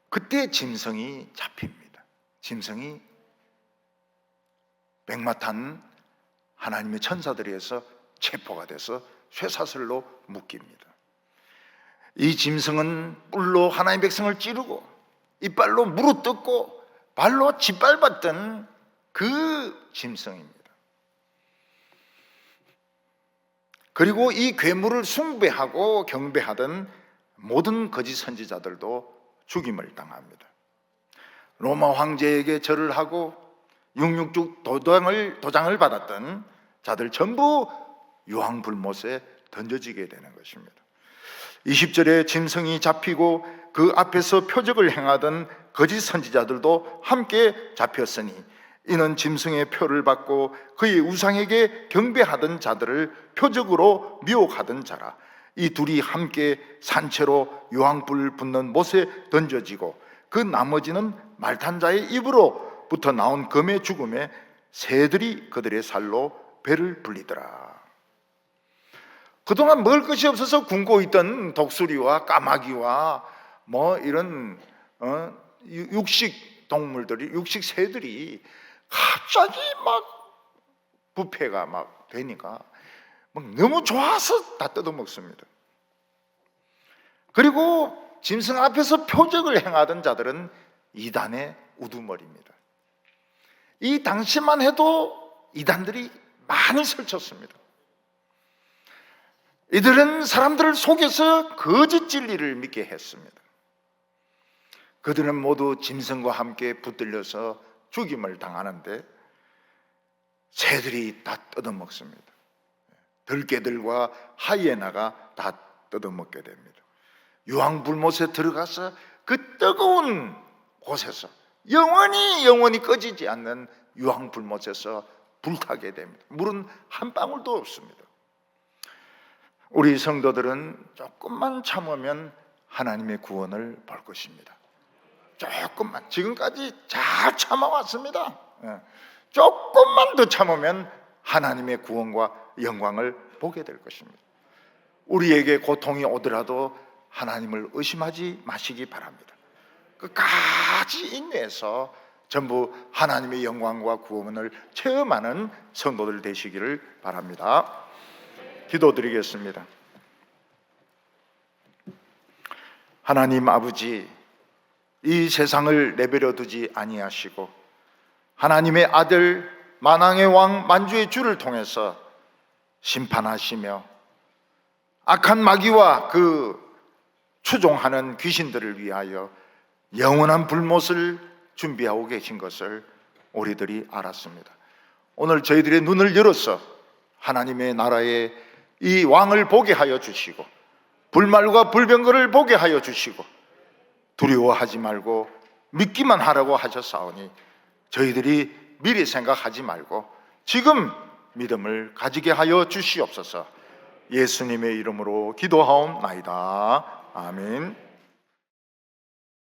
그때 짐승이 잡힙니다. 짐승이 백마탄 하나님의 천사들에 의해서 체포가 돼서 쇠사슬로 묶입니다. 이 짐승은 뿔로 하나님의 백성을 찌르고 이빨로 물어뜯고 발로 짓밟았던 그 짐승입니다. 그리고 이 괴물을 숭배하고 경배하던 모든 거짓 선지자들도 죽임을 당합니다. 로마 황제에게 절을 하고 666 도장을 받았던 자들 전부 유황불못에 던져지게 되는 것입니다. 20절에 짐승이 잡히고 그 앞에서 표적을 행하던 거짓 선지자들도 함께 잡혔으니 이는 짐승의 표를 받고 그의 우상에게 경배하던 자들을 표적으로 미혹하던 자라. 이 둘이 함께 산채로 유황불 붙는 못에 던져지고 그 나머지는 말탄 자의 입으로부터 나온 검의 죽음에 새들이 그들의 살로 배를 불리더라. 그동안 먹을 것이 없어서 굶고 있던 독수리와 까마귀와 뭐 이런 육식 동물들이, 육식 새들이 갑자기 막 부패가 막 되니까 막 너무 좋아서 다 뜯어먹습니다. 그리고 짐승 앞에서 표적을 행하던 자들은 이단의 우두머리입니다. 이 당시만 해도 이단들이 많이 설쳤습니다. 이들은 사람들을 속여서 거짓 진리를 믿게 했습니다. 그들은 모두 짐승과 함께 붙들려서 죽임을 당하는데 새들이 다 뜯어먹습니다. 들개들과 하이에나가 다 뜯어먹게 됩니다. 유황불못에 들어가서 그 뜨거운 곳에서 영원히 꺼지지 않는 유황불못에서 불타게 됩니다. 물은 한 방울도 없습니다. 우리 성도들은 조금만 참으면 하나님의 구원을 볼 것입니다. 조금만, 지금까지 잘 참아왔습니다. 조금만 더 참으면 하나님의 구원과 영광을 보게 될 것입니다. 우리에게 고통이 오더라도 하나님을 의심하지 마시기 바랍니다. 끝까지 인내해서 전부 하나님의 영광과 구원을 체험하는 성도들 되시기를 바랍니다. 기도드리겠습니다. 하나님 아버지, 이 세상을 내버려 두지 아니하시고 하나님의 아들 만왕의 왕 만주의 주를 통해서 심판하시며 악한 마귀와 그 추종하는 귀신들을 위하여 영원한 불못을 준비하고 계신 것을 우리들이 알았습니다. 오늘 저희들의 눈을 열어서 하나님의 나라에 이 왕을 보게 하여 주시고 불말과 불병거를 보게 하여 주시고 두려워하지 말고 믿기만 하라고 하셨사오니 저희들이 미리 생각하지 말고 지금 믿음을 가지게 하여 주시옵소서. 예수님의 이름으로 기도하옵나이다. 아멘.